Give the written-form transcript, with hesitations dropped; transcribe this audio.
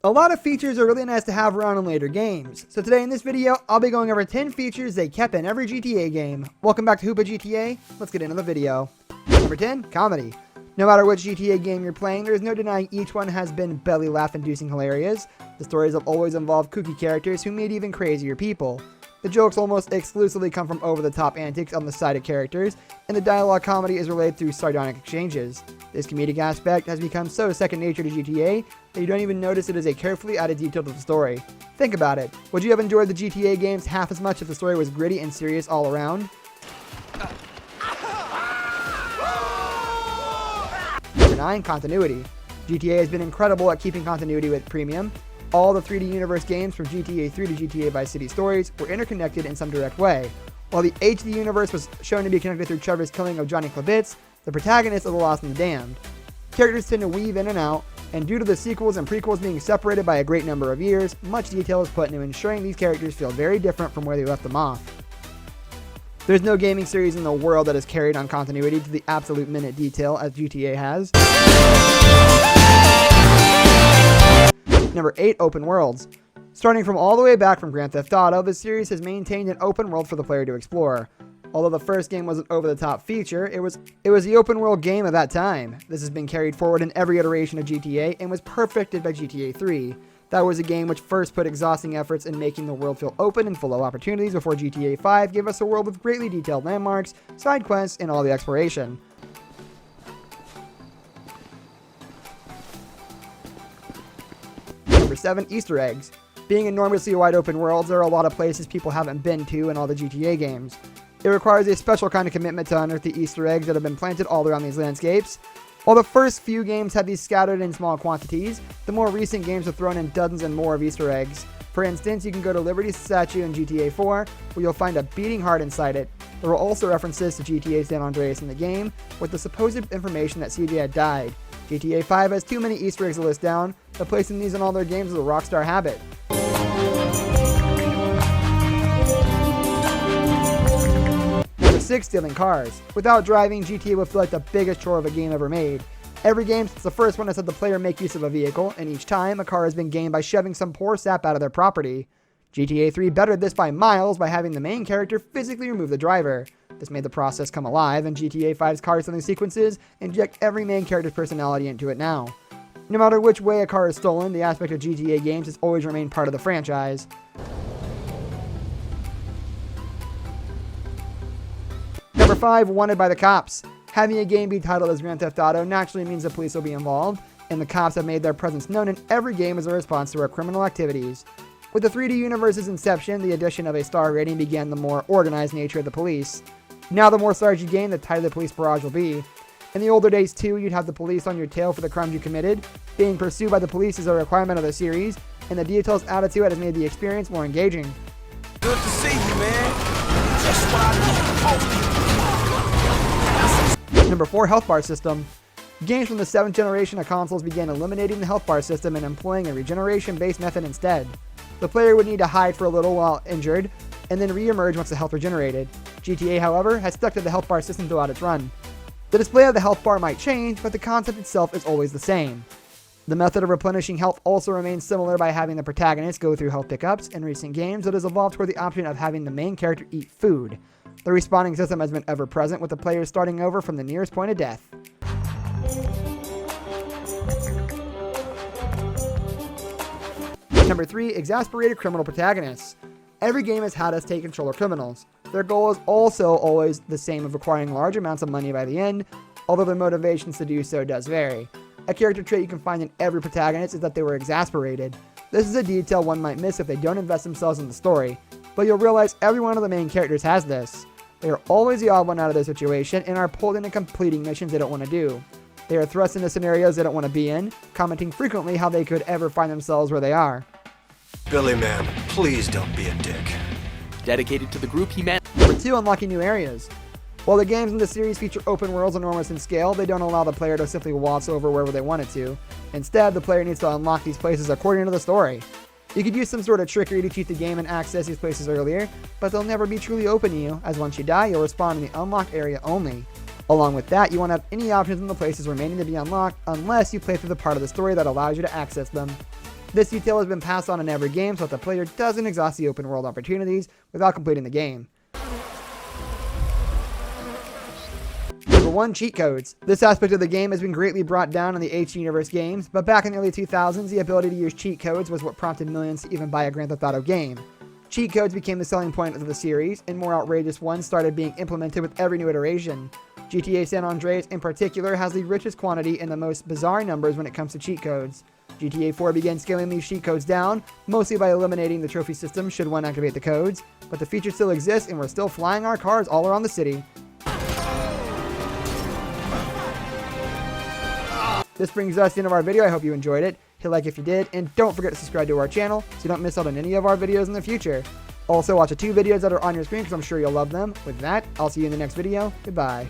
A lot of features are really nice to have around in later games, so today in this video, I'll be going over 10 features they kept in every GTA game. Welcome back to Hoopa GTA, let's get into the video. Number 10, comedy. No matter which GTA game you're playing, there's no denying each one has been belly laugh-inducing hilarious. The stories have always involved kooky characters who meet even crazier people. The jokes almost exclusively come from over-the-top antics on the side of characters, and the dialogue comedy is relayed through sardonic exchanges. This comedic aspect has become so second nature to GTA that you don't even notice it as a carefully added detail to the story. Think about it. Would you have enjoyed the GTA games half as much if the story was gritty and serious all around? Number 9, continuity. GTA has been incredible at keeping continuity with Premium. All the 3D Universe games from GTA 3 to GTA Vice City stories were interconnected in some direct way. While the HD Universe was shown to be connected through Trevor's killing of Johnny Klabitz, the protagonist of The Lost and the Damned. Characters tend to weave in and out, and due to the sequels and prequels being separated by a great number of years, much detail is put into ensuring these characters feel very different from where they left them off. There's no gaming series in the world that has carried on continuity to the absolute minute detail as GTA has. Number 8, open worlds. Starting from all the way back from Grand Theft Auto, the series has maintained an open world for the player to explore. Although the first game was an over-the-top feature, it was the open world game of that time. This has been carried forward in every iteration of GTA and was perfected by GTA 3. That was a game which first put exhausting efforts in making the world feel open and full of opportunities before GTA 5 gave us a world with greatly detailed landmarks, side quests, and all the exploration. Number 7, Easter eggs. Being enormously wide open worlds, there are a lot of places people haven't been to in all the GTA games. It requires a special kind of commitment to unearth the Easter eggs that have been planted all around these landscapes. While the first few games had these scattered in small quantities, the more recent games have thrown in dozens and more of Easter eggs. For instance, you can go to Liberty's statue in GTA 4, where you'll find a beating heart inside it. There are also references to GTA San Andreas in the game, with the supposed information that CJ had died. GTA 5 has too many Easter eggs to list down, but placing these in all their games is a Rockstar habit. Number 6, stealing cars. Without driving, GTA would feel like the biggest chore of a game ever made. Every game since the first one has had the player make use of a vehicle, and each time, a car has been gained by shoving some poor sap out of their property. GTA 3 bettered this by miles by having the main character physically remove the driver. This made the process come alive, and GTA 5's car stealing sequences inject every main character's personality into it now. No matter which way a car is stolen, the aspect of GTA games has always remained part of the franchise. Number 5, wanted by the cops. Having a game be titled as Grand Theft Auto naturally means the police will be involved, and the cops have made their presence known in every game as a response to our criminal activities. With the 3D Universe's inception, the addition of a star rating began the more organized nature of the police. Now the more stars you gain, the tighter the police barrage will be. In the older days too, you'd have the police on your tail for the crimes you committed. Being pursued by the police is a requirement of the series, and the details added to it has made the experience more engaging. Good to see you, man. Just what I need. Number 4, health bar system. Games from the 7th generation of consoles began eliminating the health bar system and employing a regeneration-based method instead. The player would need to hide for a little while injured, and then re-emerge once the health regenerated. GTA, however, has stuck to the health bar system throughout its run. The display of the health bar might change, but the concept itself is always the same. The method of replenishing health also remains similar by having the protagonist go through health pickups. In recent games, it has evolved toward the option of having the main character eat food. The respawning system has been ever present, with the players starting over from the nearest point of death. Number 3, exasperated criminal protagonists. Every game has had us take control of criminals. Their goal is also always the same of acquiring large amounts of money by the end, although their motivations to do so does vary. A character trait you can find in every protagonist is that they were exasperated. This is a detail one might miss if they don't invest themselves in the story, but you'll realize every one of the main characters has this. They are always the odd one out of their situation and are pulled into completing missions they don't want to do. They are thrust into scenarios they don't want to be in, commenting frequently how they could ever find themselves where they are. Billy, man, please don't be a dick. Dedicated to the group he met. Number 2, unlocking new areas. While the games in the series feature open worlds enormous in scale, they don't allow the player to simply waltz over wherever they wanted to. Instead, the player needs to unlock these places according to the story. You could use some sort of trickery to cheat the game and access these places earlier, but they'll never be truly open to you, as once you die, you'll respawn in the unlocked area only. Along with that, you won't have any options in the places remaining to be unlocked unless you play through the part of the story that allows you to access them. This detail has been passed on in every game so that the player doesn't exhaust the open world opportunities without completing the game. Number 1, cheat codes. This aspect of the game has been greatly brought down in the HD Universe games, but back in the early 2000s, the ability to use cheat codes was what prompted millions to even buy a Grand Theft Auto game. Cheat codes became the selling point of the series, and more outrageous ones started being implemented with every new iteration. GTA San Andreas in particular has the richest quantity and the most bizarre numbers when it comes to cheat codes. GTA 4 began scaling these cheat codes down, mostly by eliminating the trophy system should one activate the codes, but the feature still exists and we're still flying our cars all around the city. This brings us to the end of our video. I hope you enjoyed it. Hit like if you did, and don't forget to subscribe to our channel so you don't miss out on any of our videos in the future. Also, watch the 2 videos that are on your screen because I'm sure you'll love them. With that, I'll see you in the next video. Goodbye.